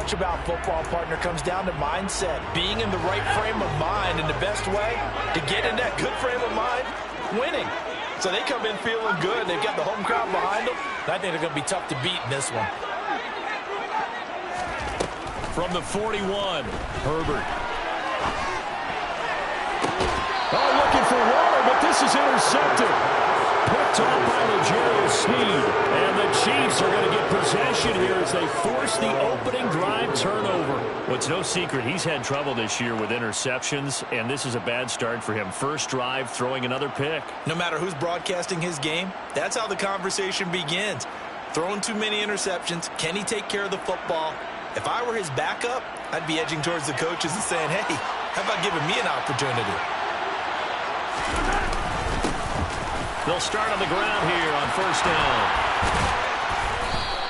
much about football, partner, comes down to mindset. Being in the right frame of mind, and the best way to get in that good frame of mind, winning. So they come in feeling good. They've got the home crowd behind them. I think they're going to be tough to beat in this one. From the 41, Herbert. Oh, looking for water, but this is intercepted. Picked off by L'Jarius Sneed. And the Chiefs are going to get possession here as they force the opening drive turnover. Well, it's no secret he's had trouble this year with interceptions, and this is a bad start for him. First drive, throwing another pick. No matter who's broadcasting his game, that's how the conversation begins. Throwing too many interceptions. Can he take care of the football? If I were his backup, I'd be edging towards the coaches and saying, hey, how about giving me an opportunity? They'll start on the ground here on first down.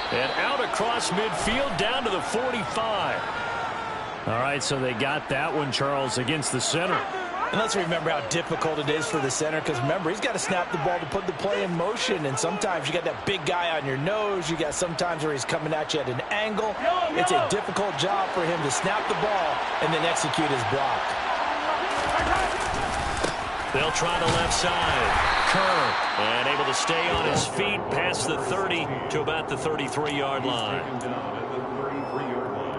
And out across midfield down to the 45. All right, so they got that one, Charles, against the center. And let's remember how difficult it is for the center, because remember, he's got to snap the ball to put the play in motion, and sometimes you got that big guy on your nose. You got sometimes where he's coming at you at an angle. It's a difficult job for him to snap the ball and then execute his block. They'll try the left side. Kerr, and able to stay on his feet past the 30 to about the 33-yard line.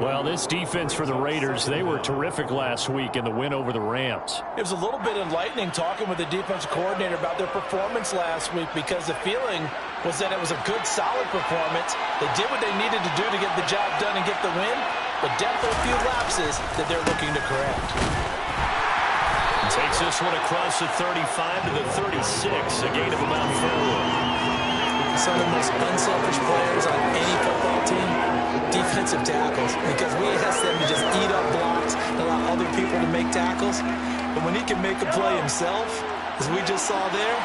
Well, this defense for the Raiders, they were terrific last week in the win over the Rams. It was a little bit enlightening talking with the defensive coordinator about their performance last week, because the feeling was that it was a good, solid performance. They did what they needed to do to get the job done and get the win, but definitely a few lapses that they're looking to correct. Takes this one across the 35 to the 36, a gain of about 4. Some of the most unselfish players on any football team, defensive tackles, because we ask them to just eat up blocks and allow other people to make tackles. But when he can make a play himself, as we just saw there,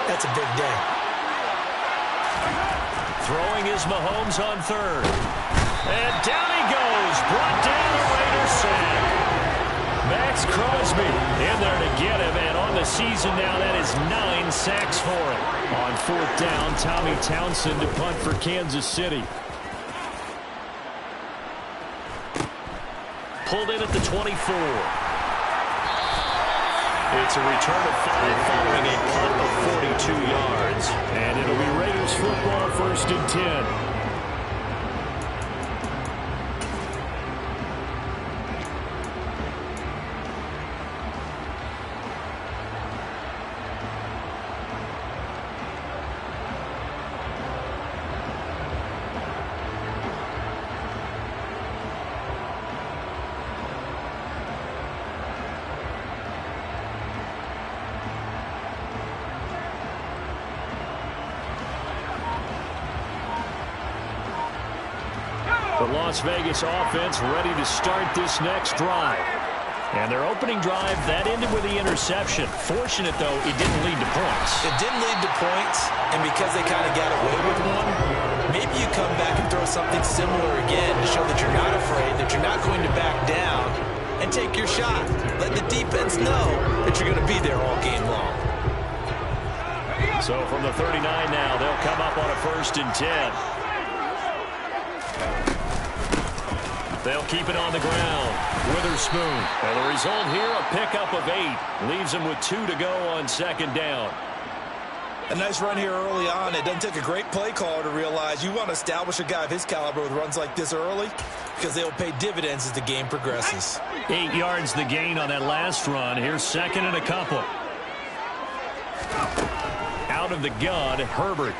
that's a big day. Throwing is Mahomes on third. And down he goes, brought down the Raiders sack. Max Crosby in there to get him, and on the season now, that is 9 sacks for him. On fourth down, Tommy Townsend to punt for Kansas City. Pulled in at the 24. It's a return of 5 following a punt of 42 yards. And it'll be Raiders football, first and 10. The Las Vegas offense ready to start this next drive. And their opening drive, that ended with the interception. Fortunate, though, it didn't lead to points. It didn't lead to points, and because they kind of got away with one, maybe you come back and throw something similar again to show that you're not afraid, that you're not going to back down, and take your shot. Let the defense know that you're going to be there all game long. So from the 39 now, they'll come up on a first and 10. They'll keep it on the ground. Witherspoon. And the result here, a pickup of 8. Leaves them with 2 to go on second down. A nice run here early on. It doesn't take a great play caller to realize you want to establish a guy of his caliber with runs like this early, because they'll pay dividends as the game progresses. 8 yards the gain on that last run. Here's second and a couple. Out of the gun, Herbert.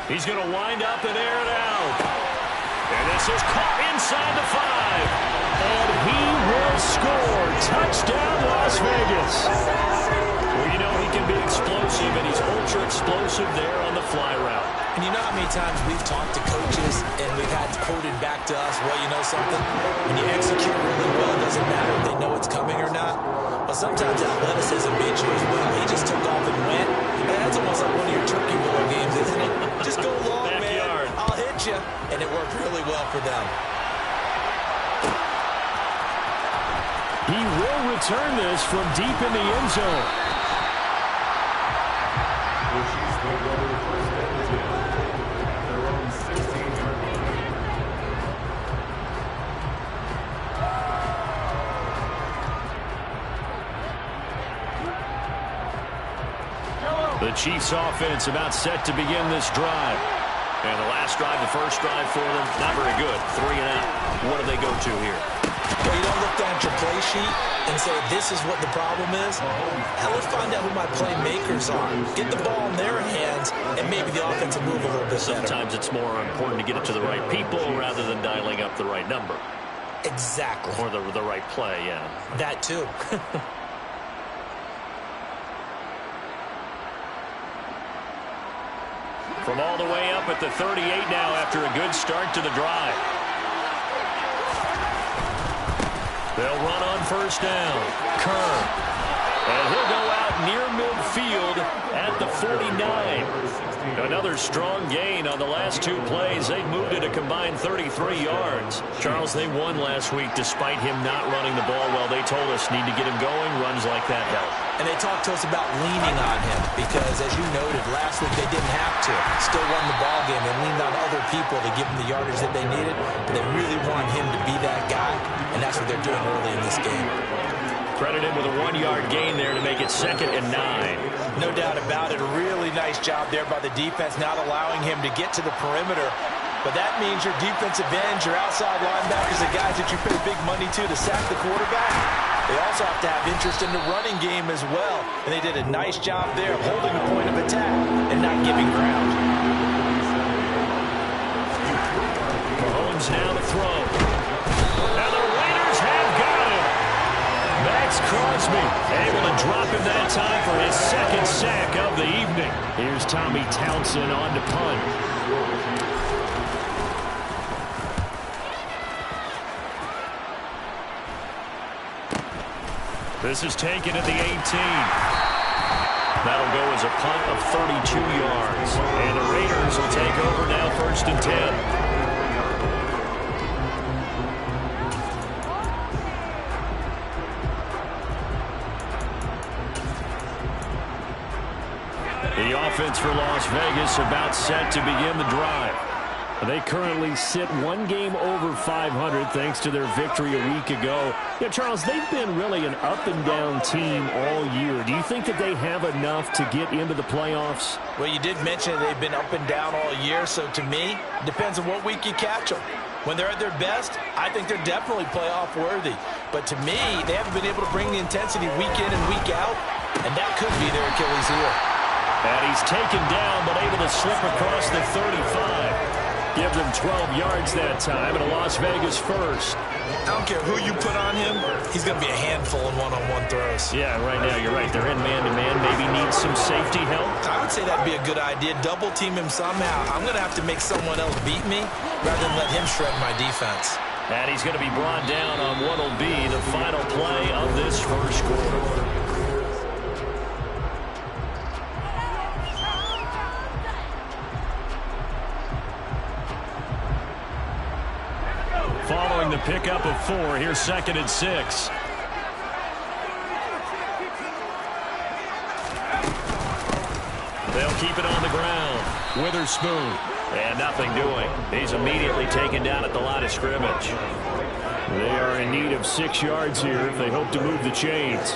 He's going to wind up and air it out. And this is caught inside the 5. And he will score. Touchdown, Las Vegas. Well, you know he can be explosive, and he's ultra-explosive there on the fly route. And you know how many times we've talked to coaches and we've had quoted back to us, well, you know something? When you execute really well, it doesn't matter if they know it's coming or not. But sometimes athleticism beats you as well. He just took off and went. And that's almost like one of your turkey bowl games, isn't it? Just go long, man. I'll hit you. And it worked really well for them. He will return this from deep in the end zone. The Chiefs offense about set to begin this drive. And the last drive, the first drive for them, not very good. 3 and out. What do they go to here? Well, you don't look down at your play sheet and say, this is what the problem is. Now let's find out who my playmakers are. Get the ball in their hands, and maybe the offense will move a little bit better. Sometimes it's more important to get it to the right people rather than dialing up the right number. Exactly. Or the right play, yeah. That too. From all the way up at the 38 now after a good start to the drive. They'll run on first down. Kerr. And he'll go out near midfield at the 49. Another strong gain on the last 2 plays. They moved it a combined 33 yards. Charles, they won last week despite him not running the ball well. They told us need to get him going. Runs like that help. And they talked to us about leaning on him because, as you noted, last week they didn't have to. Still won the ball game. They leaned on other people to give them the yardage that they needed, but they really want him to be that guy, and that's what they're doing early in this game. Credited with a 1-yard gain there to make it 2nd and 9. No doubt about it. A really nice job there by the defense, not allowing him to get to the perimeter. But that means your defensive ends, your outside linebackers, the guys that you pay big money to sack the quarterback, they also have to have interest in the running game as well. And they did a nice job there of holding the point of attack and not giving ground. Mahomes now to throw. And the Raiders have got him. Max Crosby able to drop him that time for his 2nd sack of the evening. Here's Tommy Townsend on to punt. This is taken at the 18. That'll go as a punt of 32 yards. And the Raiders will take over now 1st and 10. The offense for Las Vegas about set to begin the drive. They currently sit 1 game over 500 thanks to their victory a week ago. Yeah, Charles, they've been really an up-and-down team all year. Do you think that they have enough to get into the playoffs? Well, you did mention they've been up and down all year, so to me, it depends on what week you catch them. When they're at their best, I think they're definitely playoff worthy. But to me, they haven't been able to bring the intensity week in and week out, and that could be their Achilles heel. And he's taken down, but able to slip across the 35. Give them 12 yards that time, and a Las Vegas first. I don't care who you put on him, he's going to be a handful in one-on-one throws. Yeah, right now you're right. They're in man-to-man. Maybe need some safety help. I would say that'd be a good idea. Double team him somehow. I'm going to have to make someone else beat me rather than let him shred my defense. And he's going to be brought down on what will be the final play of this first quarter. Following the pickup of 4, here's 2nd and 6. They'll keep it on the ground. Witherspoon. And nothing doing. He's immediately taken down at the line of scrimmage. They are in need of 6 yards here if they hope to move the chains.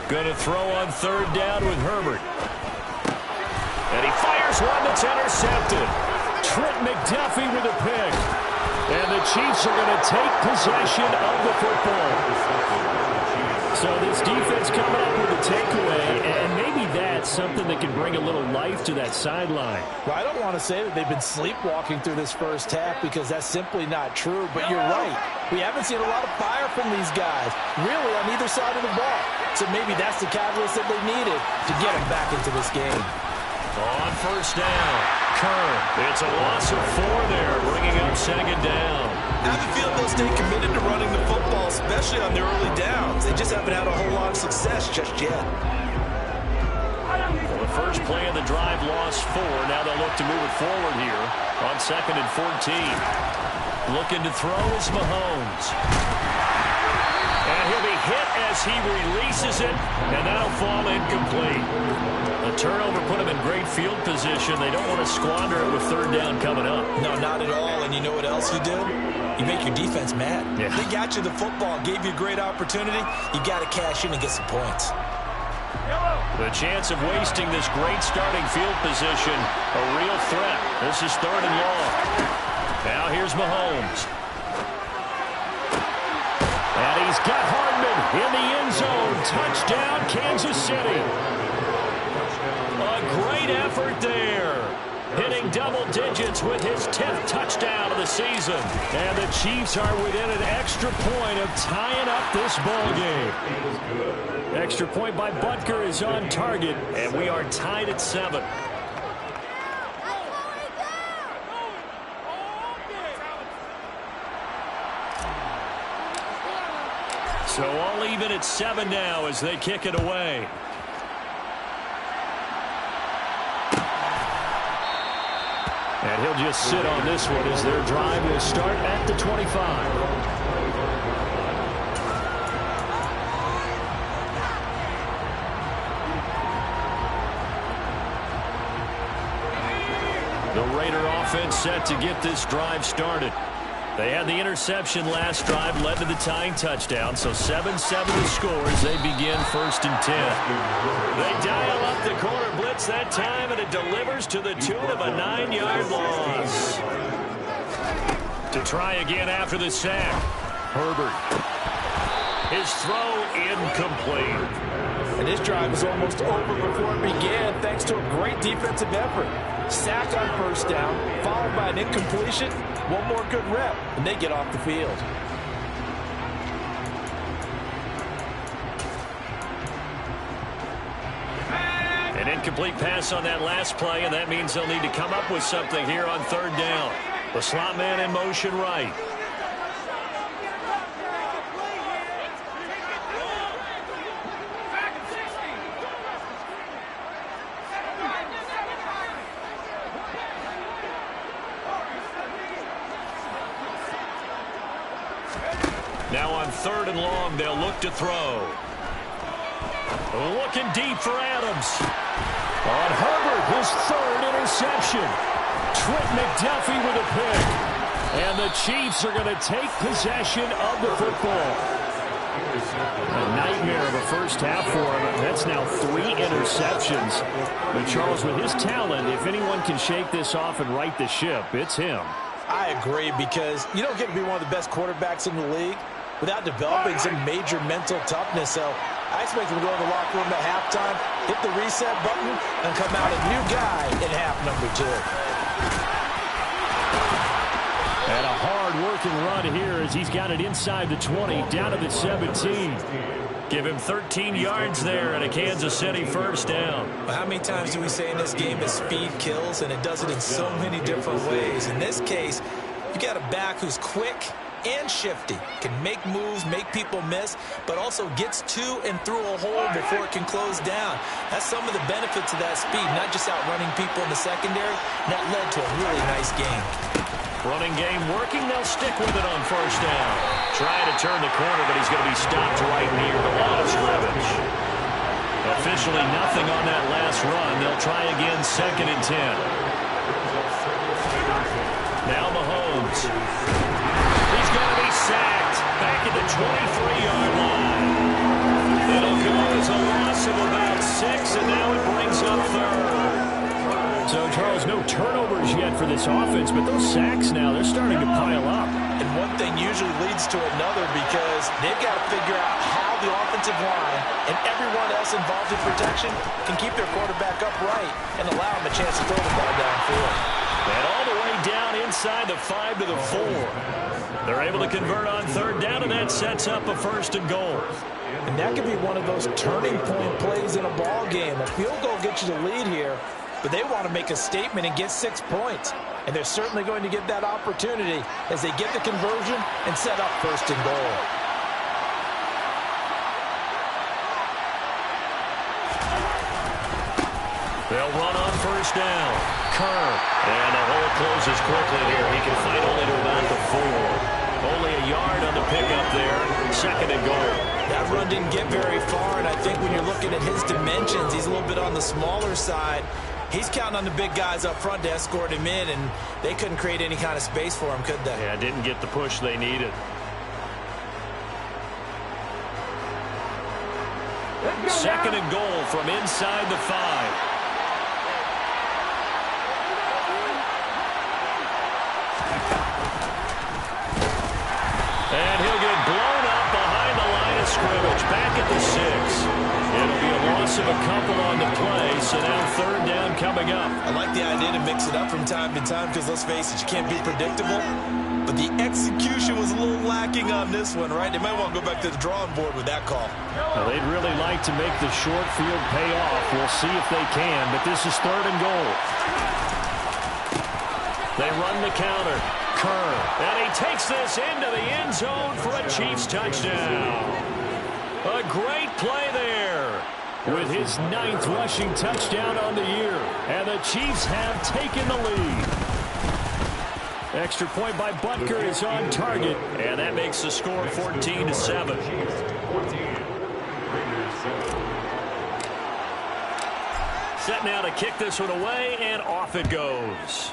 Going to throw on 3rd down with Herbert. And he fires one that's intercepted. Trent McDuffie with a pick. And the Chiefs are going to take possession of the football. So this defense coming up with a takeaway, and maybe that's something that can bring a little life to that sideline. Well, I don't want to say that they've been sleepwalking through this first half because that's simply not true, but you're right. We haven't seen a lot of fire from these guys, really, on either side of the ball. So maybe that's the catalyst that they needed to get them back into this game. On first down, Kerr. It's a loss of 4 there, bringing up 2nd down. I have a feeling they'll stay committed to running the football, especially on their early downs. They just haven't had a whole lot of success just yet. Well, the first play of the drive lost 4. Now they'll look to move it forward here on 2nd and 14. Looking to throw is Mahomes. And he'll be hit as he releases it, and that'll fall incomplete. The turnover put him in great field position. They don't want to squander it with 3rd down coming up. No, not at all. And you know what else you do? You make your defense mad. Yeah. They got you the football, gave you a great opportunity. You got to cash in and get some points. The chance of wasting this great starting field position, a real threat. This is 3rd and long. Now here's Mahomes. And he's got Hardman in the end zone. Touchdown, Kansas City. A great effort there. Hitting double digits with his 10th touchdown of the season. And the Chiefs are within an extra point of tying up this ball game. Extra point by Butker is on target, and we are tied at 7. So all even at 7 now as they kick it away. And he'll just sit on this one as their drive will start at the 25. The Raider offense set to get this drive started. They had the interception last drive, led to the tying touchdown, so 7-7 the score as they begin 1st and 10. They dial up the corner blitz that time, and it delivers to the tune of a 9-yard loss. To try again after the sack. Herbert. His throw incomplete. And this drive was almost over before it began thanks to a great defensive effort. Sack on 1st down, followed by an incompletion. One more good rep, and they get off the field. An incomplete pass on that last play, and that means they'll need to come up with something here on 3rd down. The slot man in motion right. Now on 3rd and long, they'll look to throw. Looking deep for Adams. On Herbert, his 3rd interception. Trent McDuffie with a pick. And the Chiefs are going to take possession of the football. A nightmare of a first half for him. That's now 3 interceptions. But Charles, with his talent, if anyone can shake this off and right the ship, it's him. I agree, because you don't get to be one of the best quarterbacks in the league without developing some major mental toughness. So I expect him to go in the locker room at halftime, hit the reset button, and come out a new guy in half number 2. And a hard-working run here as he's got it inside the 20, down to the 17. Give him 13 yards there and a Kansas City 1st down. Well, how many times do we say in this game that speed kills, and it does it in so many different ways? In this case, you got a back who's quick and shifty, can make moves, make people miss, but also gets to and through a hole before it can close down. That's some of the benefits of that speed, not just outrunning people in the secondary. That led to a really nice game. Running game working. They'll stick with it on 1st down. Trying to turn the corner, but he's going to be stopped right near the line of scrimmage. Officially nothing on that last run. They'll try again 2nd and 10. Now Mahomes. He's going to be sacked back at the 23-yard line. It'll go as a loss of about 6, and now it brings up 3rd. So, Charles, no turnovers yet for this offense, but those sacks now, they're starting to pile up. And one thing usually leads to another, because they've got to figure out how the offensive line and everyone else involved in protection can keep their quarterback upright and allow him a chance to throw the ball downfield. And all the way down inside the 5 to the 4. They're able to convert on 3rd down, and that sets up a 1st and goal. And that could be one of those turning point plays in a ball game. A field goal gets you the lead here, but they want to make a statement and get 6 points. And they're certainly going to get that opportunity as they get the conversion and set up 1st and goal. They'll run on 1st down. Kerr. And the hole closes quickly here. He can fight only to about the 4. Only a yard on the pickup there. 2nd and goal. That run didn't get very far, and I think when you're looking at his dimensions, he's a little bit on the smaller side. He's counting on the big guys up front to escort him in, and they couldn't create any kind of space for him, could they? Yeah, didn't get the push they needed. Second and goal from inside the 5. And he'll get blown up behind the line of scrimmage. Back at the 6. It'll be a loss of a couple on the play, so now third down coming up. I like the idea to mix it up from time to time because, let's face it, you can't be predictable. But the execution was a little lacking on this one, right? They might want to go back to the drawing board with that call. Well, they'd really like to make the short field pay off. We'll see if they can, but this is third and goal. They run the counter. Kerr, and he takes this into the end zone for a Chiefs touchdown. A great play there with his 9th rushing touchdown on the year. And the Chiefs have taken the lead. Extra point by Butker is on target, and that makes the score 14-7. Set now to kick this one away, and off it goes.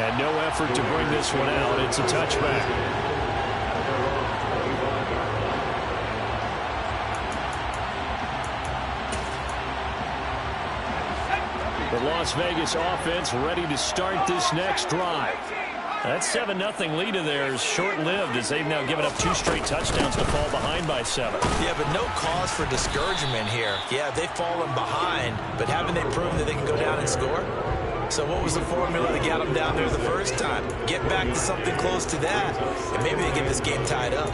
And no effort to bring this one out. It's a touchback. The Las Vegas offense ready to start this next drive. That 7-0 lead of theirs short-lived as they've now given up 2 straight touchdowns to fall behind by 7. Yeah, but no cause for discouragement here. Yeah, they've fallen behind, but haven't they proven that they can go down and score? So what was the formula that got them down there the first time? Get back to something close to that, and maybe they get this game tied up.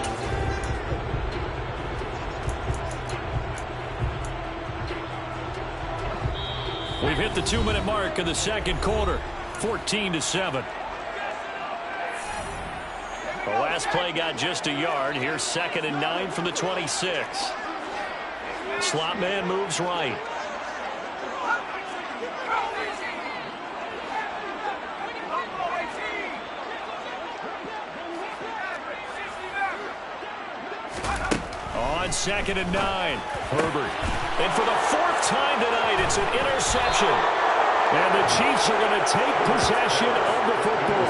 We've hit the 2-minute mark of the second quarter, 14-7. The last play got just a yard. Here's 2nd and 9 from the 26. Slot man moves right. On 2nd and 9, Herbert. And for the 4th time tonight, it's an interception. And the Chiefs are going to take possession of the football.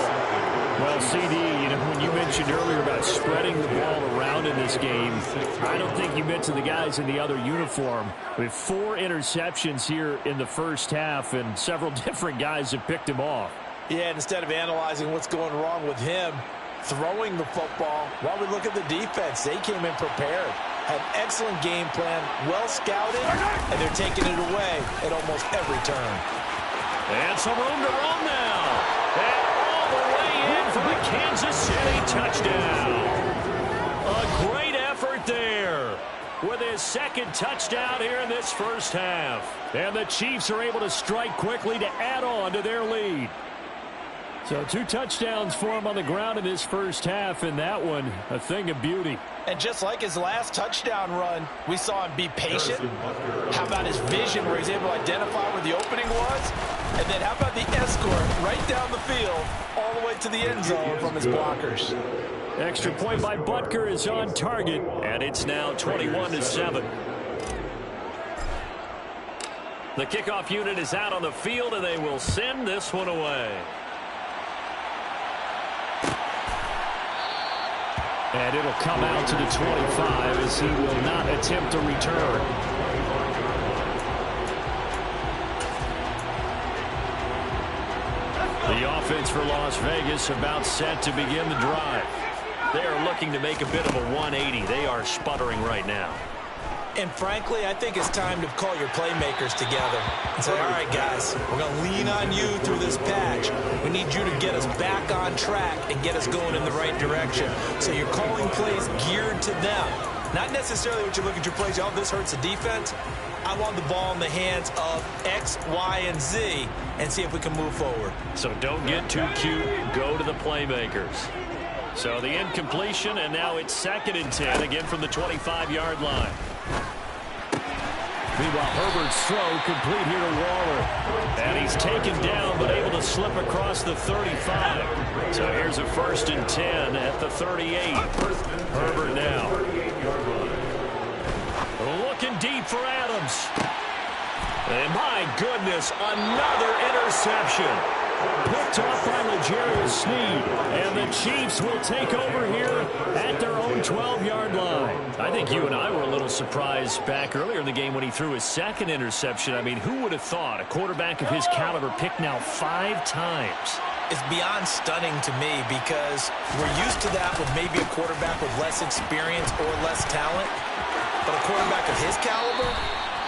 Well, CD, when you mentioned earlier about spreading the ball around in this game, I don't think you meant to the guys in the other uniform. We have 4 interceptions here in the first half, and several different guys have picked him off. Yeah, and instead of analyzing what's going wrong with him throwing the football, while we look at the defense, they came in prepared. Had excellent game plan, well scouted, and they're taking it away at almost every turn. And some room to run now. And all the way in for the Kansas City touchdown. A great effort there with his 2nd touchdown here in this first half. And the Chiefs are able to strike quickly to add on to their lead. So 2 touchdowns for him on the ground in this first half, and that one a thing of beauty. And just like his last touchdown run, we saw him be patient. How about his vision where he's able to identify where the opening was? And then how about the escort right down the field all the way to the end zone from his blockers? Extra point by Butker is on target, and it's now 21-7. The kickoff unit is out on the field, and they will send this one away. And it'll come out to the 25 as he will not attempt a return. The offense for Las Vegas about set to begin the drive. They are looking to make a bit of a 180. They are sputtering right now. And frankly, I think it's time to call your playmakers together and say, all right, guys, we're going to lean on you through this patch. We need you to get us back on track and get us going in the right direction. So you're calling plays geared to them. Not necessarily what you look at your plays, oh, this hurts the defense. I want the ball in the hands of X, Y, and Z and see if we can move forward. So don't get too cute. Go to the playmakers. So the incompletion, and now it's 2nd and 10, again from the 25-yard line. Meanwhile, Herbert's throw complete here to Waller. And he's taken down, but able to slip across the 35. So here's a 1st and 10 at the 38. Herbert now. Looking deep for Adams. And my goodness, another interception. Picked off by L'Jarius Sneed. And the Chiefs will take over here at their own 12-yard line. I think you and I were a little surprised back earlier in the game when he threw his second interception. I mean, who would have thought a quarterback of his caliber picked now 5 times? It's beyond stunning to me because we're used to that with maybe a quarterback with less experience or less talent. But a quarterback of his caliber,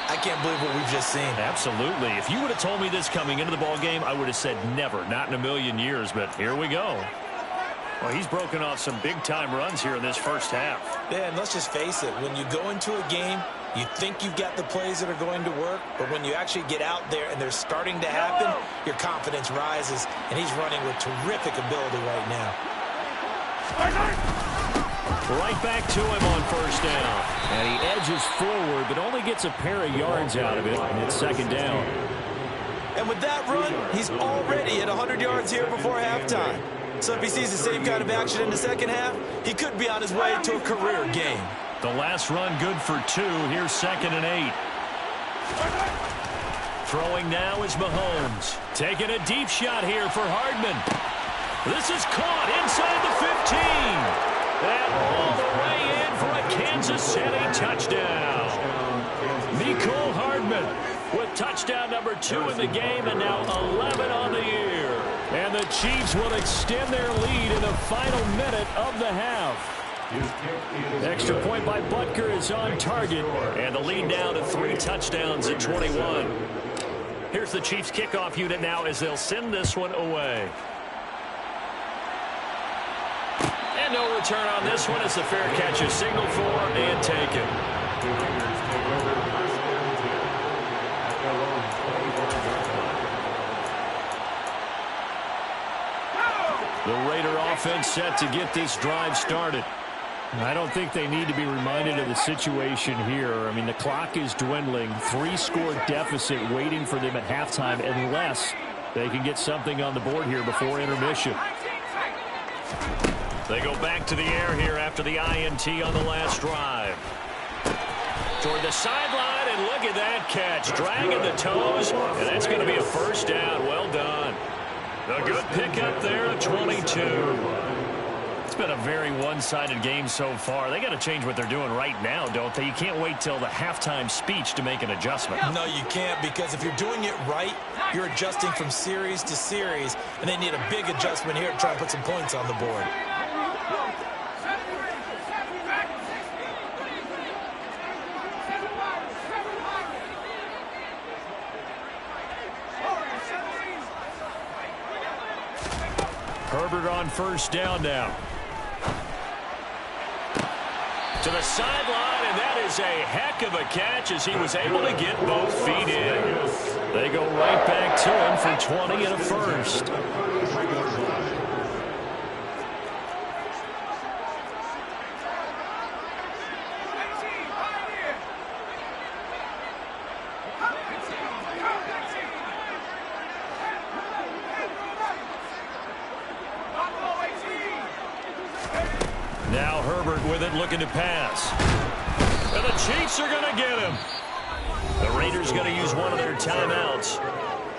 I can't believe what we've just seen. Absolutely. If you would have told me this coming into the ball game, I would have said never, not in a million years. But here we go. Well, he's broken off some big-time runs here in this first half. Yeah, and let's just face it. When you go into a game, you think you've got the plays that are going to work, but when you actually get out there and they're starting to happen, your confidence rises, and he's running with terrific ability right now. Right back to him on first down. And he edges forward, but only gets a pair of yards out of it, and it's second down. And with that run, he's already at 100 yards here before halftime. So if he sees the same kind of action in the second half, he could be on his way to a career game. The last run good for 2. Here's 2nd and 8. Throwing now is Mahomes. Taking a deep shot here for Hardman. This is caught inside the 15. And all the way in for a Kansas City touchdown. Mecole Hardman with touchdown number 2 in the game and now 11 on the year. And the Chiefs will extend their lead in the final minute of the half. Extra point by Butker is on target. And the lead now to 3 touchdowns at 21. Here's the Chiefs kickoff unit now as they'll send this one away. And no return on this one as the fair catch is signaled for and taken. The Raider offense set to get this drive started. I don't think they need to be reminded of the situation here. I mean, the clock is dwindling. 3-score deficit waiting for them at halftime unless they can get something on the board here before intermission. They go back to the air here after the INT on the last drive. Toward the sideline, and look at that catch. Dragging the toes, and that's going to be a first down. Well done. A good pickup there at 22. It's been a very one-sided game so far. They got to change what they're doing right now, don't they? You can't wait till the halftime speech to make an adjustment. No, you can't, because if you're doing it right, you're adjusting from series to series, and they need a big adjustment here to try and put some points on the board. Herbert on first down now. To the sideline, and that is a heck of a catch as he was able to get both feet in. They go right back to him for 20 and a first. Now Herbert with it, looking to pass. And the Chiefs are going to get him. The Raiders going to use one of their timeouts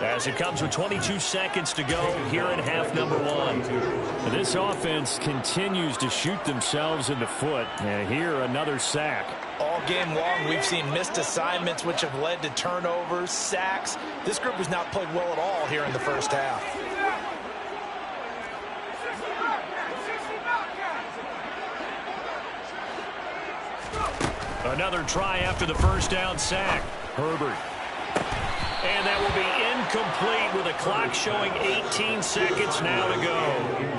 as it comes with 22 seconds to go here in half number 1. And this offense continues to shoot themselves in the foot. And here, another sack. All game long, we've seen missed assignments, which have led to turnovers, sacks. This group has not played well at all here in the first half. Another try after the first down sack. Herbert. And that will be incomplete with a clock showing 18 seconds now to go.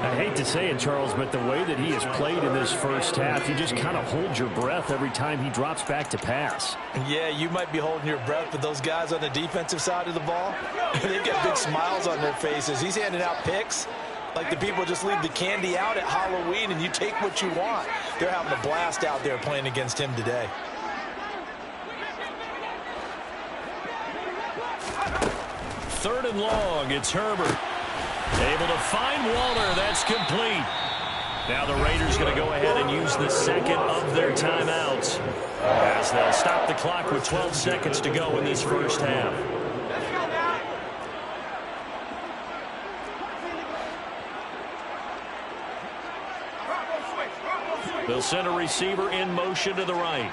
I hate to say it, Charles, but the way that he has played in this first half, you just kind of hold your breath every time he drops back to pass. Yeah, you might be holding your breath, but those guys on the defensive side of the ball, they've got big smiles on their faces. He's handing out picks like the people just leave the candy out at Halloween and you take what you want. They're having a blast out there playing against him today. Third and long, it's Herbert. Able to find Waller, that's complete. Now the Raiders going to go ahead and use the second of their timeouts as they'll stop the clock with 12 seconds to go in this first half. They'll send a receiver in motion to the right.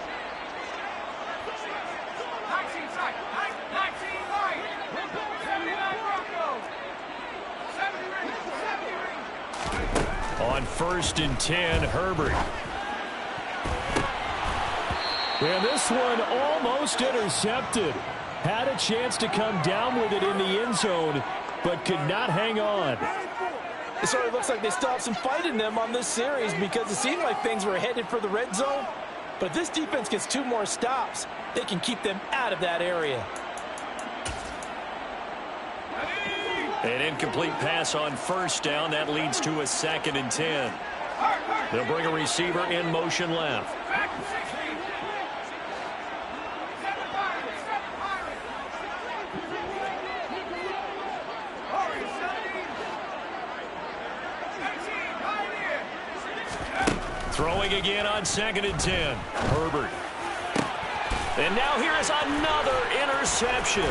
On 1st and 10, Herbert. And this one almost intercepted. Had a chance to come down with it in the end zone, but could not hang on. It sort of looks like they still have some fight in them on this series because it seemed like things were headed for the red zone. But if this defense gets 2 more stops, they can keep them out of that area. An incomplete pass on 1st down. That leads to a 2nd and 10. They'll bring a receiver in motion left. Throwing again on 2nd and 10. Herbert. And now here is another interception.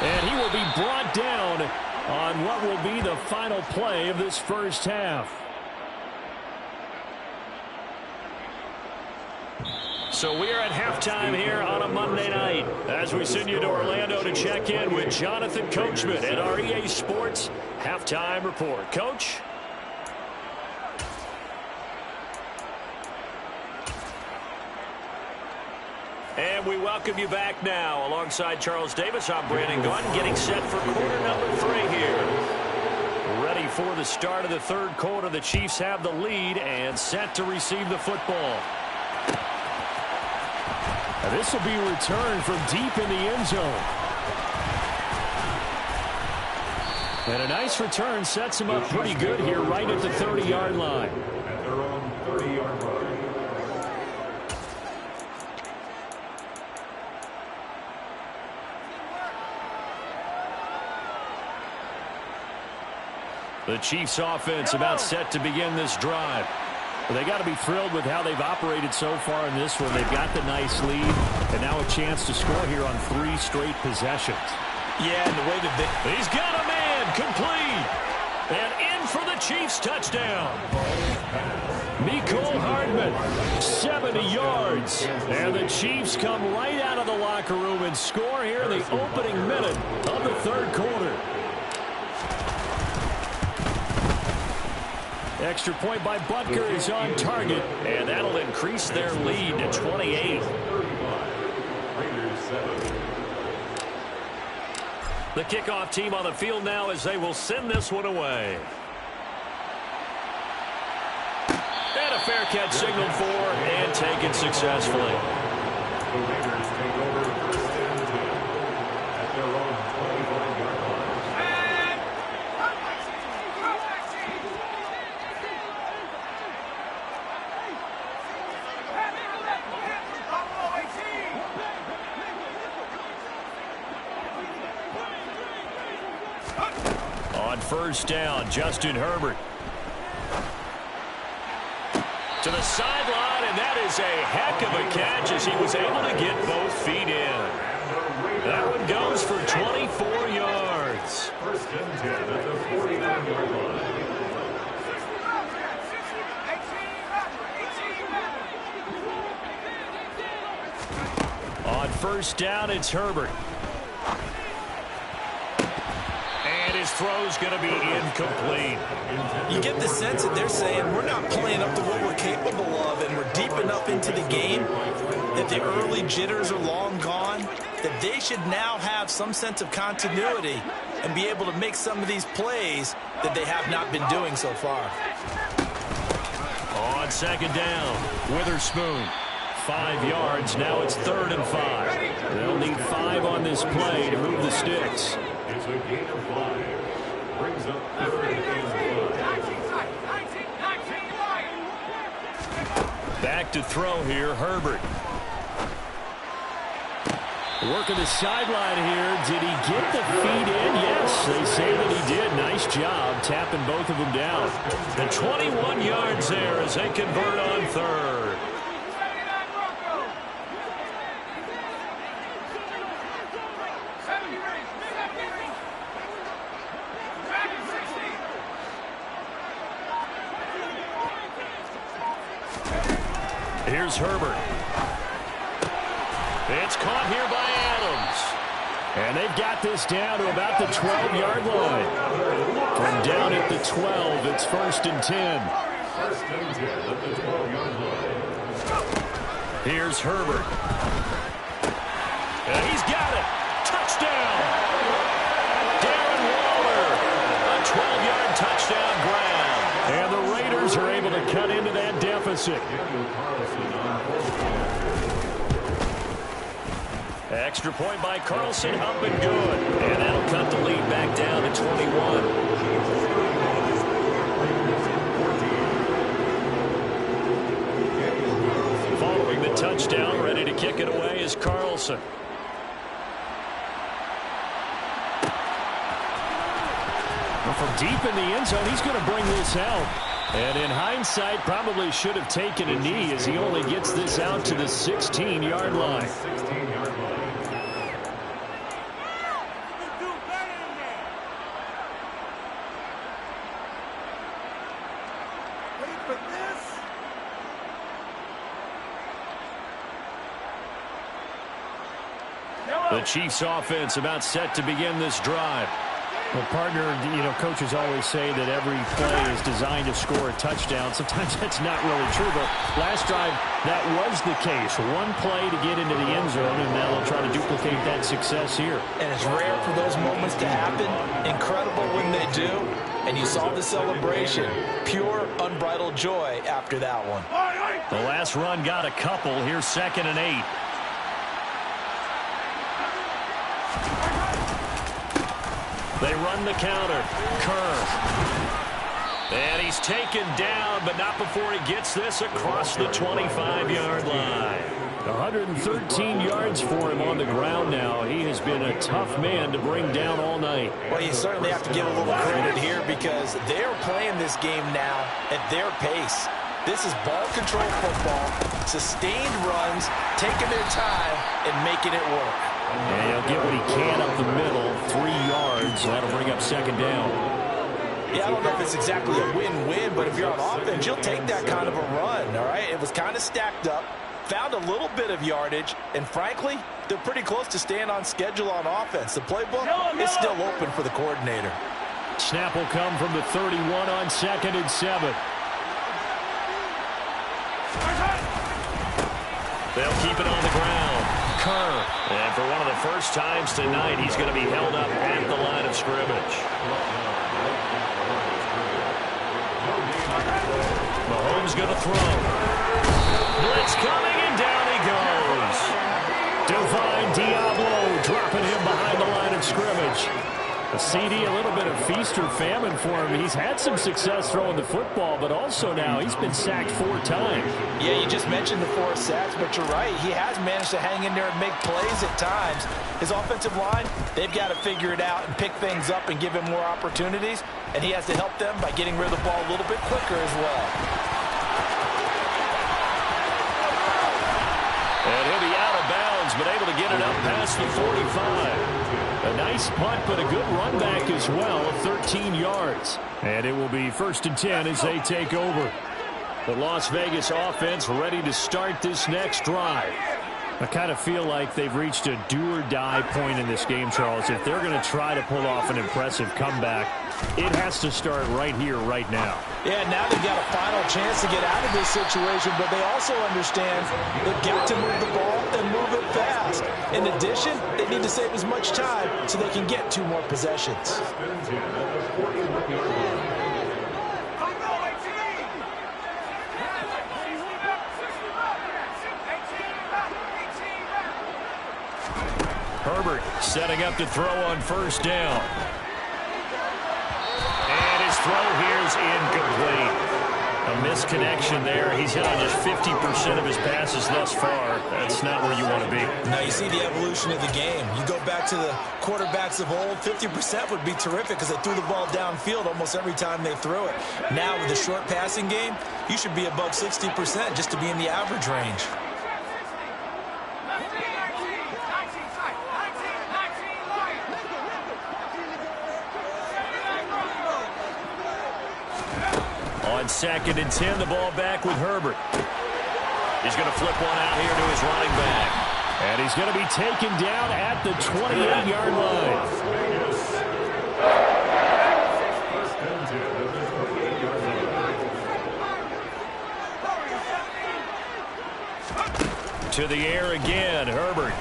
And he will be brought down on what will be the final play of this first half. So we are at halftime here on a Monday night as we send you to Orlando to check in with Jonathan Coachman at our EA Sports Halftime Report. Coach? And we welcome you back now. Alongside Charles Davis, I'm Brandon Gunn, getting set for quarter number 3 here. Ready for the start of the 3rd quarter. The Chiefs have the lead and set to receive the football. Now this will be returned from deep in the end zone. And a nice return sets him up pretty good here right at the 30-yard line. At their own 30-yard line. The Chiefs offense about set to begin this drive. Well, they got to be thrilled with how they've operated so far in this one. They've got the nice lead, and now a chance to score here on 3 straight possessions. Yeah, and the way that he's got a man complete. And in for the Chiefs touchdown. Mecole Hardman, 70 yards. And the Chiefs come right out of the locker room and score here in the opening minute of the 3rd quarter. Extra point by Butker is on target, and that'll increase their lead to 28. The kickoff team on the field now as they will send this one away. And a fair catch signaled for and taken successfully. The Raiders take over 1st and 10 at their own 25-yard line. On 1st down, Justin Herbert. To the sideline, and that is a heck of a catch as he was able to get both feet in. That one goes for 24 yards. 1st and 10 at the 49-yard line. On 1st down, it's Herbert. His throw's going to be incomplete. you get the sense that they're saying we're not playing up to what we're capable of, and we're deep enough into the game that the early jitters are long gone, that they should now have some sense of continuity and be able to make some of these plays that they have not been doing so far. On 2nd down, Witherspoon. 5 yards. Now it's 3rd and 5. They'll need 5 on this play to move the sticks. It's a gain of 5. Brings up 3rd and 5. Back to throw here, Herbert. Working the sideline here. Did he get the feet in? Yes, they say that he did. Nice job tapping both of them down. And 21 yards there as they convert on third. Here's Herbert. It's caught here by Adams. And they've got this down to about the 12-yard line. From down at the 12, it's 1st and 10. Here's Herbert. And he's got it. Touchdown. Darren Waller. A 12-yard touchdown grab. And the Raiders are able to cut into that deficit. Extra point by Carlson, up and good. And that'll cut the lead back down to 21. Following the touchdown, ready to kick it away is Carlson. From deep in the end zone, he's going to bring this out. And in hindsight, probably should have taken a knee as he only gets this out to the 16-yard line. The Chiefs offense about set to begin this drive. Well, partner, coaches always say that every play is designed to score a touchdown. Sometimes that's not really true, but last drive, that was the case. One play to get into the end zone, and now they'll try to duplicate that success here. And it's rare for those moments to happen. Incredible when they do. And you saw the celebration. Pure, unbridled joy after that one. The last run got a couple. Here's 2nd and 8. They run the counter. Kerr. And he's taken down, but not before he gets this across the 25-yard line. 113 yards for him on the ground now. He has been a tough man to bring down all night. Well, you certainly have to give a little credit here because they're playing this game now at their pace. This is ball control football, sustained runs, taking their time, and making it work. And he'll get what he can up the middle, 3 yards. That'll bring up 2nd down. Yeah, I don't know if it's exactly a win-win, but if you're on offense, you'll take that kind of a run, all right? It was kind of stacked up, found a little bit of yardage, and frankly, they're pretty close to staying on schedule on offense. The playbook is still open for the coordinator. Snap will come from the 31 on 2nd and 7. They'll keep it on the ground. Kerr. And for one of the first times tonight, he's going to be held up at the line of scrimmage. Mahomes going to throw. Blitz coming, and down he goes. Divine Diablo dropping him behind the line of scrimmage. A CD, a little bit of feast or famine for him. He's had some success throwing the football, but also now he's been sacked 4 times. Yeah, you just mentioned the 4 sacks, but you're right. He has managed to hang in there and make plays at times. His offensive line, they've got to figure it out and pick things up and give him more opportunities, and he has to help them by getting rid of the ball a little bit quicker as well. And he'll be out of bounds, but able to get it up past the 45. A nice punt, but a good run back as well of 13 yards. And it will be 1st and 10 as they take over. The Las Vegas offense ready to start this next drive. I kind of feel like they've reached a do-or-die point in this game, Charles. If they're going to try to pull off an impressive comeback, it has to start right here, right now. Yeah, now they've got a final chance to get out of this situation, but they also understand they've got to move the ball and move it fast. In addition, they need to save as much time so they can get 2 more possessions. Herbert setting up to throw on 1st down. And his throw here is incomplete. A misconnection there. He's hit on just 50% of his passes thus far. That's not where you want to be. Now you see the evolution of the game. You go back to the quarterbacks of old, 50% would be terrific because they threw the ball downfield almost every time they threw it. Now with the short passing game, you should be above 60% just to be in the average range. On 2nd and 10, the ball back with Herbert. He's going to flip one out here to his running back. And he's going to be taken down at the 28-yard line. To the air again, Herbert.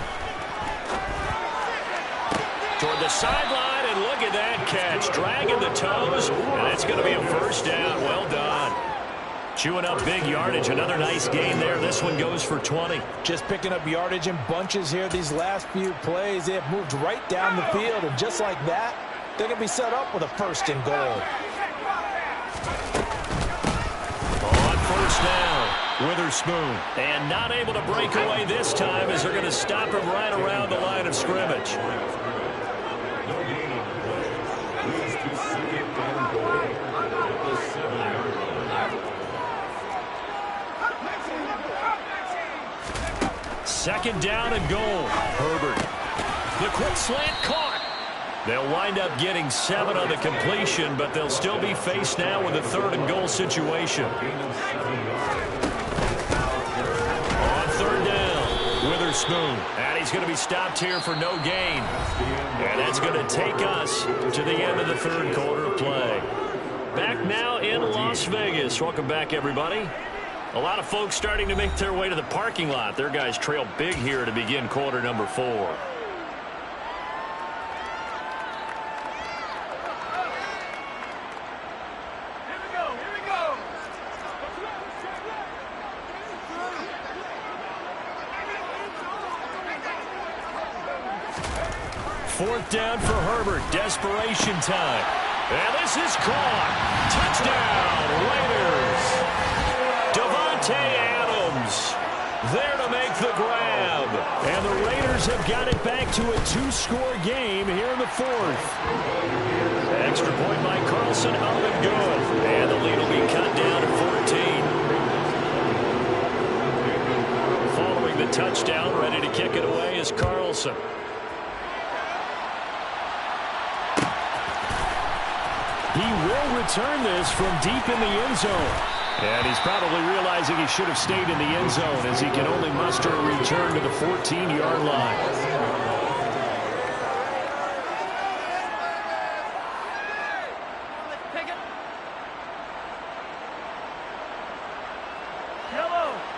Toward the sideline, and look at that catch. Dragging the toes, and it's going to be a first down. Well done. Chewing up big yardage. Another nice gain there. This one goes for 20. Just picking up yardage in bunches here. These last few plays, they have moved right down the field, and just like that, they're going to be set up with a first and goal. On first down, Witherspoon. And not able to break away this time as they're going to stop him right around the line of scrimmage. Second down and goal. Herbert. The quick slant caught. They'll wind up getting 7 on the completion, but they'll still be faced now with a 3rd and goal situation. On 3rd down, Witherspoon. And he's going to be stopped here for no gain. And that's going to take us to the end of the 3rd quarter of play. Back now in Las Vegas. Welcome back, everybody. A lot of folks starting to make their way to the parking lot. Their guys trail big here to begin quarter number 4. Here we go. 4th down for Herbert. Desperation time. And this is caught. Touchdown, Raiders. Adams there to make the grab. And the Raiders have got it back to a 2-score game here in the 4th. Extra point by Carlson, up and good. And the lead will be cut down to 14. Following the touchdown, ready to kick it away is Carlson. He will return this from deep in the end zone. And he's probably realizing he should have stayed in the end zone as he can only muster a return to the 14-yard line.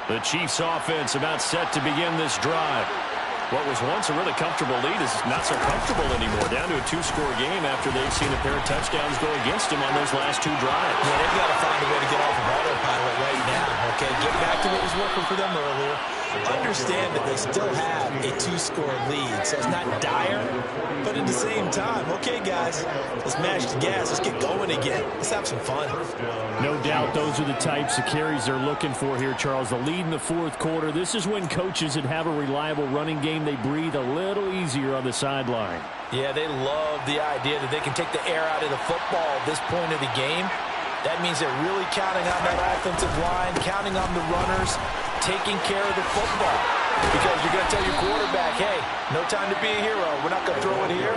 The Chiefs offense about set to begin this drive. What was once a really comfortable lead is not so comfortable anymore. Down to a 2-score game after they've seen a pair of touchdowns go against them on those last 2 drives. Yeah, they've got to find a way to get off of autopilot right now, okay? Get back to what was working for them earlier. Understand that they still have a 2-score lead, so it's not dire, but at the same time, okay, guys, let's mash the gas. Let's get going again. Let's have some fun. No doubt those are the types of carries they're looking for here, Charles. The lead in the 4th quarter. This is when coaches that have a reliable running game, they breathe a little easier on the sideline. Yeah, they love the idea that they can take the air out of the football at this point of the game. That means they're really counting on that offensive line, counting on the runners, taking care of the football. Because you're going to tell your quarterback, hey, no time to be a hero. We're not going to throw it here.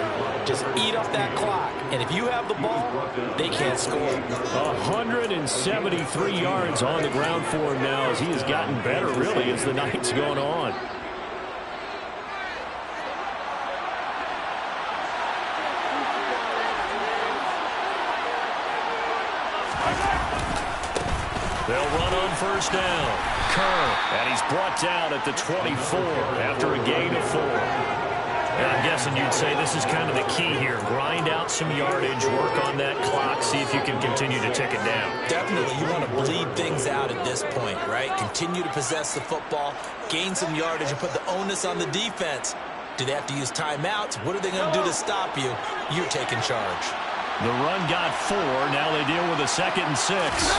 Just eat up that clock. And if you have the ball, they can't score. 173 yards on the ground for him now as he has gotten better, really, as the night's gone on. They'll run on first down. Kerr, and he's brought down at the 24 after a gain of 4. And I'm guessing you'd say this is kind of the key here. Grind out some yardage, work on that clock, see if you can continue to tick it down. Definitely, you want to bleed things out at this point, right? Continue to possess the football, gain some yardage, and put the onus on the defense. Do they have to use timeouts? What are they going to do to stop you? You're taking charge. The run got 4. Now they deal with a 2nd and 6.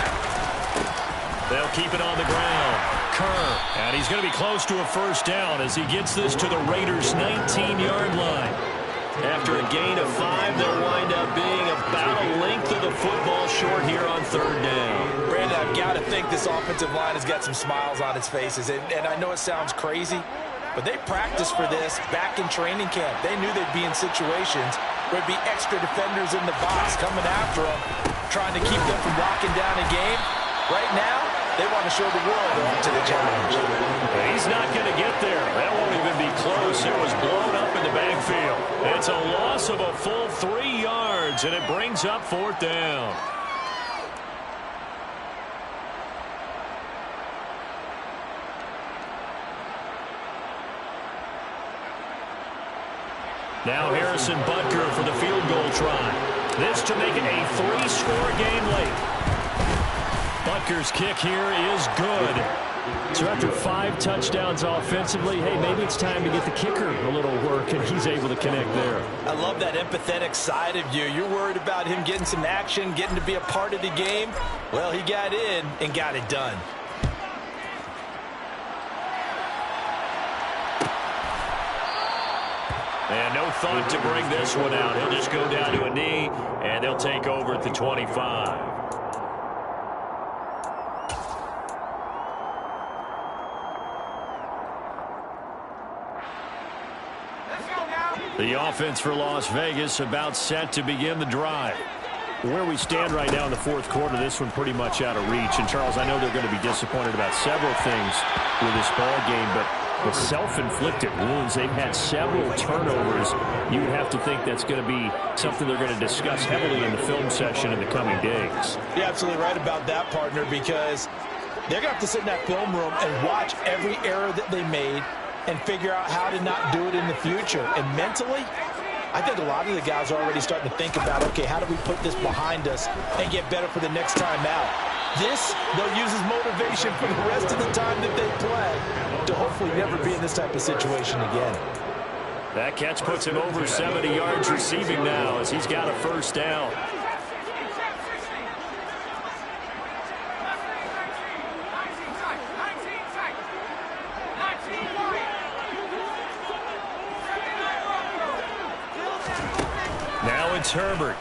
They'll keep it on the ground. Kerr, and he's going to be close to a first down as he gets this to the Raiders' 19-yard line. After a gain of 5, they'll wind up being about a length of the football short here on third down. Brandon, I've got to think this offensive line has got some smiles on its faces. And I know it sounds crazy, but they practiced for this back in training camp. They knew they'd be in situations where there'd be extra defenders in the box coming after them, trying to keep them from locking down a game. Right now, they want to show the world they're up to the challenge. He's not going to get there. That won't even be close. It was blown up in the backfield. It's a loss of a full 3 yards, and it brings up fourth down. Now Harrison Butker for the field goal try. This to make it a 3-score game late. Butker's kick here is good. So after 5 touchdowns offensively, hey, maybe it's time to get the kicker a little work, and he's able to connect there. I love that empathetic side of you. You're worried about him getting some action, getting to be a part of the game. Well, he got in and got it done. And no thought to bring this one out. He'll just go down to a knee, and they'll take over at the 25. The offense for Las Vegas about set to begin the drive. Where we stand right now in the fourth quarter, this one pretty much out of reach. And, Charles, I know they're going to be disappointed about several things with this ball game, but the self-inflicted wounds, they've had several turnovers. You would have to think that's going to be something they're going to discuss heavily in the film session in the coming days. You're absolutely right about that, partner, because they're going to have to sit in that film room and watch every error that they made and figure out how to not do it in the future. And mentally, I think a lot of the guys are already starting to think about, okay, how do we put this behind us and get better for the next time out? This, they'll use as motivation for the rest of the time that they play to hopefully never be in this type of situation again. That catch puts him over 70 yards receiving now as he's got a first down. Now it's Herbert.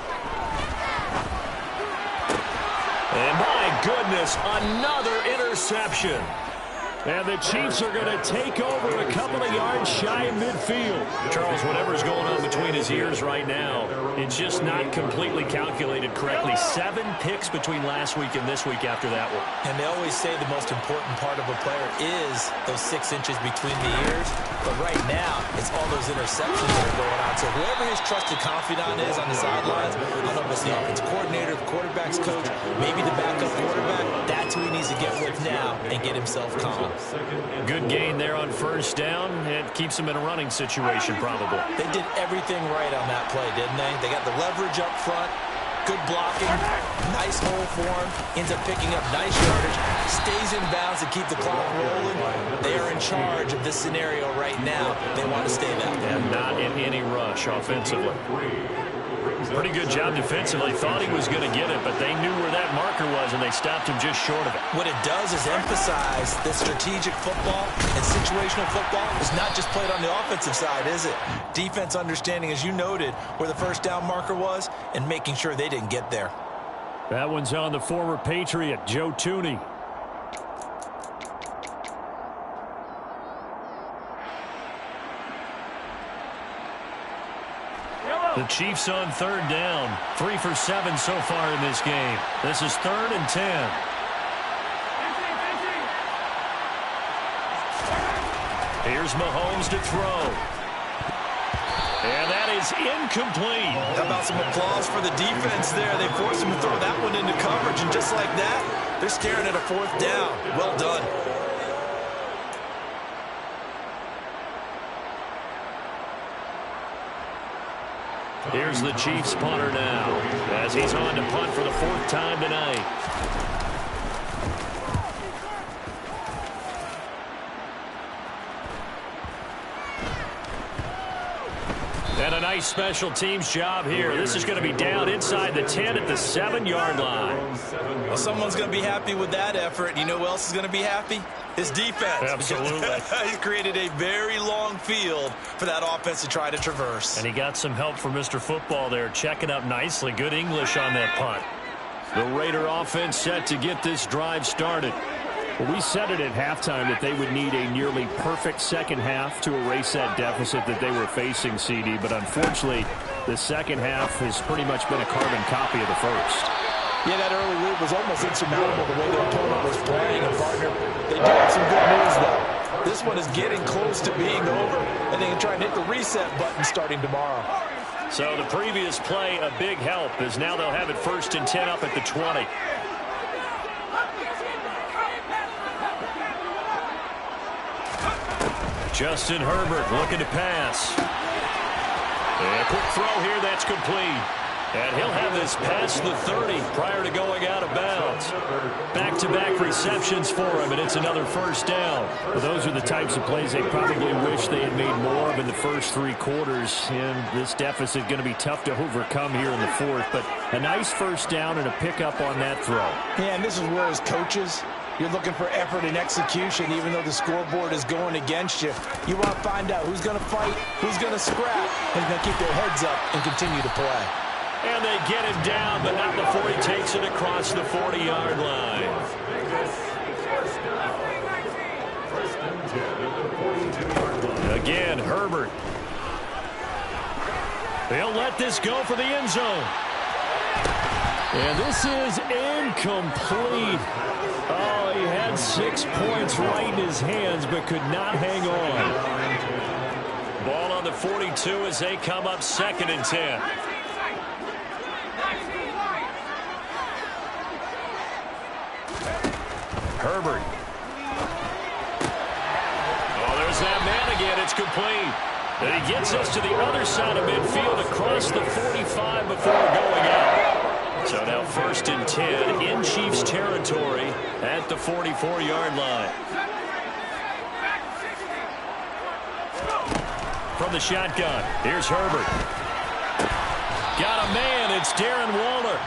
And my goodness, another interception. And the Chiefs are going to take over a couple of yards shy of midfield. Charles, whatever's going on between his ears right now, it's just not completely calculated correctly. 7 picks between last week and this week after that one. And they always say the most important part of a player is those 6 inches between the ears. But right now, it's all those interceptions that are going on. So whoever his trusted confidant is on the sidelines, I don't know if it's the offensive coordinator, the quarterback's coach, maybe the backup quarterback, that's who he needs to get with now and get himself calm. Good gain there on first down. It keeps them in a running situation, probably. They did everything right on that play, didn't they? They got the leverage up front, good blocking, nice hole for him, ends up picking up nice yardage, stays in bounds to keep the clock rolling. They are in charge of this scenario right now. They want to stay that way. And not in any rush offensively. Pretty good job defensively. Thought he was going to get it, but they knew where that marker was, and they stopped him just short of it. What it does is emphasize that strategic football and situational football is not just played on the offensive side, is it? Defense understanding, as you noted, where the first down marker was and making sure they didn't get there. That one's on the former Patriot, Joe Thuney. The Chiefs on third down. 3 for 7 so far in this game. This is 3rd and 10. Here's Mahomes to throw. And that is incomplete. How about some applause for the defense there? They forced him to throw that one into coverage, and just like that, they're staring at a 4th down. Well done. Here's the Chiefs punter now as he's on to punt for the 4th time tonight. And a nice special teams job here. This is going to be down inside the 10 at the 7-yard line. Well, someone's going to be happy with that effort. You know who else is going to be happy? His defense. Absolutely. He's created a very long field for that offense to try to traverse. And he got some help from Mr. Football there, checking up nicely. Good English on that punt. The Raider offense set to get this drive started. Well, we said it at halftime that they would need a nearly perfect second half to erase that deficit that they were facing, CD. But unfortunately, the second half has pretty much been a carbon copy of the first. Yeah, that early lead was almost insurmountable the way their opponent was playing. And, partner, they do have some good news, though. This one is getting close to being over, and they can try and hit the reset button starting tomorrow. So the previous play, a big help, as now they'll have it 1st and 10 up at the 20. Justin Herbert looking to pass. And a quick throw here, that's complete. And he'll have this past the 30 prior to going out of bounds. Back-to-back receptions for him, and it's another first down. Well, those are the types of plays they probably wish they had made more of in the first 3 quarters. And this deficit going to be tough to overcome here in the fourth. But a nice first down and a pickup on that throw. Yeah, and this is where, as coaches, you're looking for effort and execution, even though the scoreboard is going against you. You want to find out who's going to fight, who's going to scrap, and who's going to keep their heads up and continue to play. And they get him down, but not before he takes it across the 40-yard line. Again, Herbert. They'll let this go for the end zone. And this is incomplete. Oh, he had 6 points right in his hands, but could not hang on. Ball on the 42 as they come up 2nd and 10. Herbert. Oh, there's that man again. It's complete. And he gets us to the other side of midfield across the 45 before going out. So now 1st and 10 in Chiefs territory at the 44-yard line. From the shotgun, here's Herbert. Got a man. It's Darren Waller.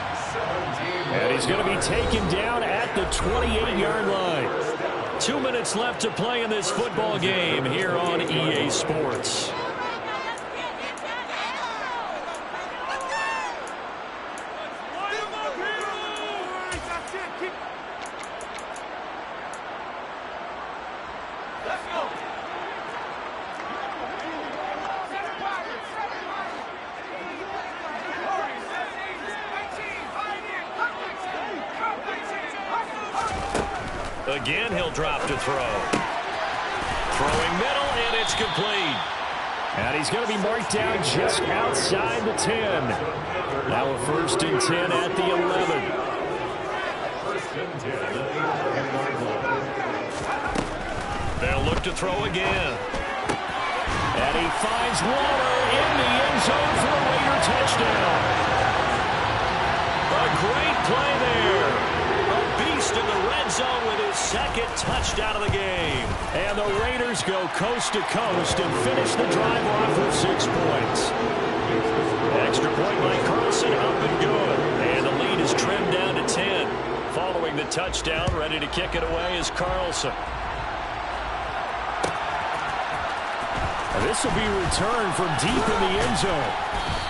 And he's going to be taken down at the 28-yard line. 2 minutes left to play in this football game here on EA Sports. Again, he'll drop to throw. Throwing middle, and it's complete. And he's going to be marked down just outside the 10. Now a 1st and 10 at the 11. They'll look to throw again. And he finds Waller in the end zone for a Raider touchdown. A great play there. In the red zone with his 2nd touchdown of the game. And the Raiders go coast to coast and finish the drive off with 6 points. Extra point by Carlson, up and good. And the lead is trimmed down to 10. Following the touchdown, ready to kick it away is Carlson. This will be returned from deep in the end zone.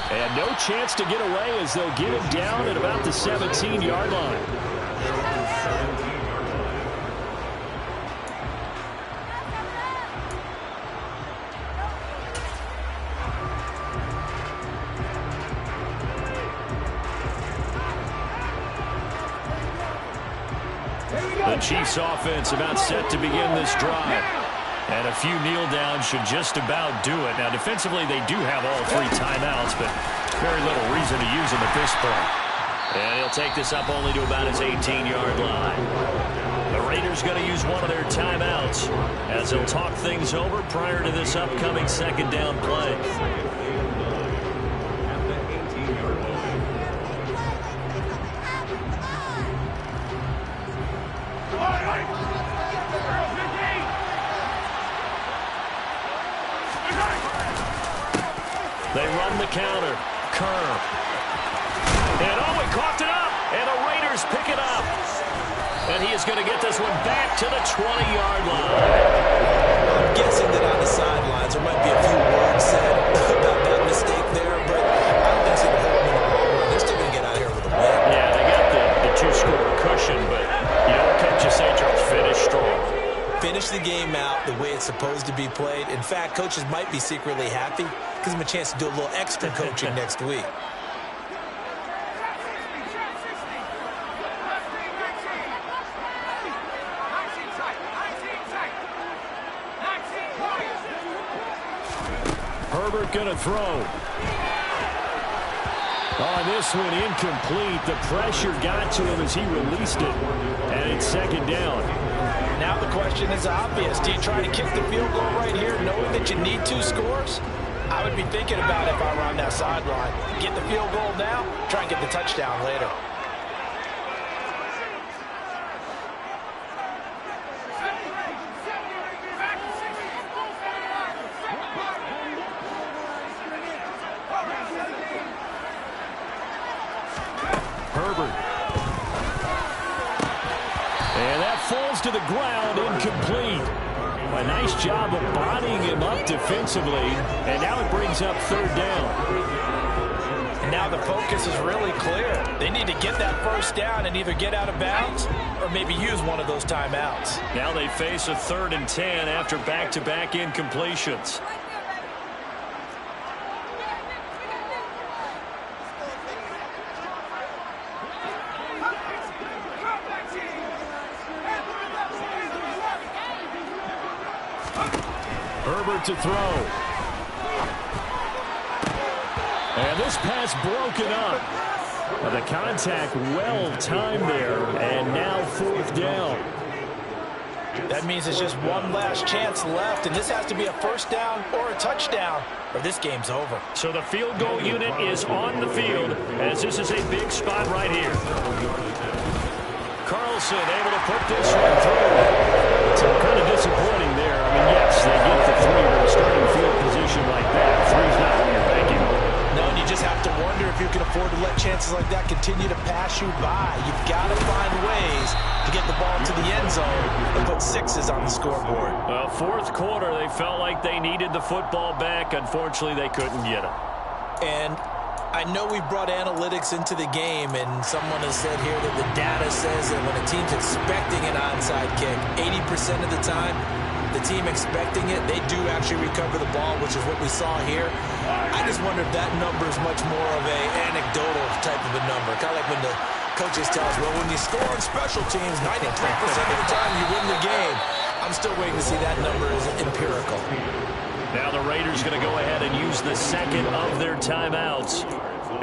And no chance to get away as they'll get him down at about the 17-yard line. The Chiefs offense about set to begin this drive. And a few kneel downs should just about do it. Now defensively they do have all 3 timeouts, but very little reason to use them at this point. And he'll take this up only to about his 18-yard line. The Raiders going to use one of their timeouts as they'll talk things over prior to this upcoming 2nd down play. They run Kerr. And oh, he coughed it up. And the Raiders pick it up. And he is going to get this one back to the 20-yard line. I'm guessing that on the sidelines there might be a few words said about that mistake there, but I don't think it's going to hurt them in the long run. They're still going to get out of here with a win. Yeah, they got the two-score cushion, but you know what Coach St. Charles finished strong. Finish the game out the way it's supposed to be played. In fact, coaches might be secretly happy. Gives them a chance to do a little extra coaching next week. Herbert going to throw. On this one, incomplete. The pressure got to him as he released it. And it's second down. Now the question is obvious. Do you try to kick the field goal right here knowing that you need 2 scores? I would be thinking about it if I were on that sideline. Get the field goal now, try and get the touchdown later. Herbert. And that falls to the ground, incomplete. A nice job of bodying him up defensively, and now it brings up third down. And now the focus is really clear. They need to get that first down and either get out of bounds or maybe use one of those timeouts. Now they face a 3rd and 10 after back-to-back incompletions. Herbert to throw. And this pass broken up. The contact well timed there, and now 4th down. That means it's just one last chance left, and this has to be a first down or a touchdown, or this game's over. So the field goal unit is on the field, as this is a big spot right here. Carlson able to put this one through. So kind of disappointing there. I mean, yes, they get the 3 with a starting field position like that. 3's not what you're banking on. No, and you just have to wonder if you can afford to let chances like that continue to pass you by. You've got to find ways to get the ball to the end zone and put 6s on the scoreboard. Well, 4th quarter, they felt like they needed the football back. Unfortunately, they couldn't get it. And I know we brought analytics into the game, and someone has said here that the data says that when a team's expecting an onside kick, 80% of the time, the team expecting it, they do actually recover the ball, which is what we saw here. I just wonder if that number is much more of a anecdotal type of a number. Kind of like when the coaches tell us, well, when you score on special teams, 93% of the time you win the game. I'm still waiting to see that number is empirical. Now the Raiders going to go ahead and use the 2nd of their timeouts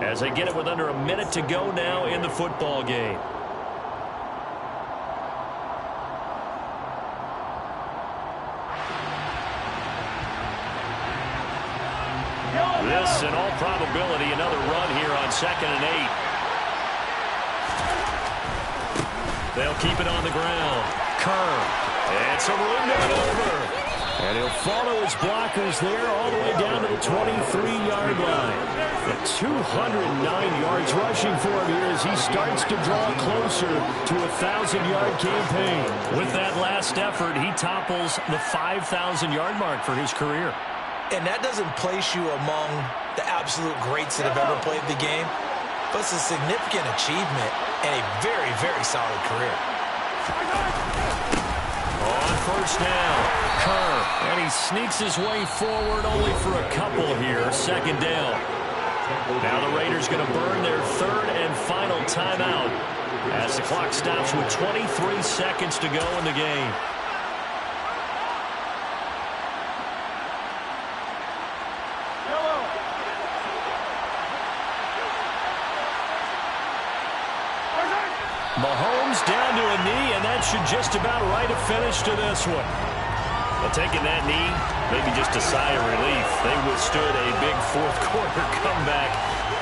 as they get it with under a minute to go now in the football game. This, in all probability, another run here on 2nd and 8. They'll keep it on the ground. Kerr. And some room to maneuver. And he'll follow his blockers there all the way down to the 23-yard line. The 209 yards rushing for him here as he starts to draw closer to a 1,000-yard campaign. With that last effort, he topples the 5,000-yard mark for his career. And that doesn't place you among the absolute greats that have ever played the game, but it's a significant achievement and a very, very solid career. On first down, Kerr, and he sneaks his way forward only for a couple here. 2nd down. Now the Raiders going to burn their 3rd and final timeout as the clock stops with 23 seconds to go in the game. Mahomes down to a knee, and that should just about write a finish to this one. Well, taking that knee, maybe just a sigh of relief. They withstood a big 4th quarter comeback.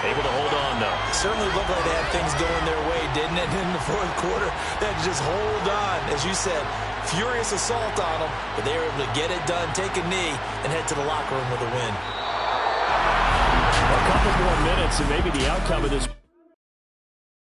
Able to hold on, though. Certainly looked like they had things going their way, didn't it? In the 4th quarter, they had to just hold on. As you said, furious assault on them, but they were able to get it done, take a knee, and head to the locker room with a win. A couple more minutes and maybe the outcome of this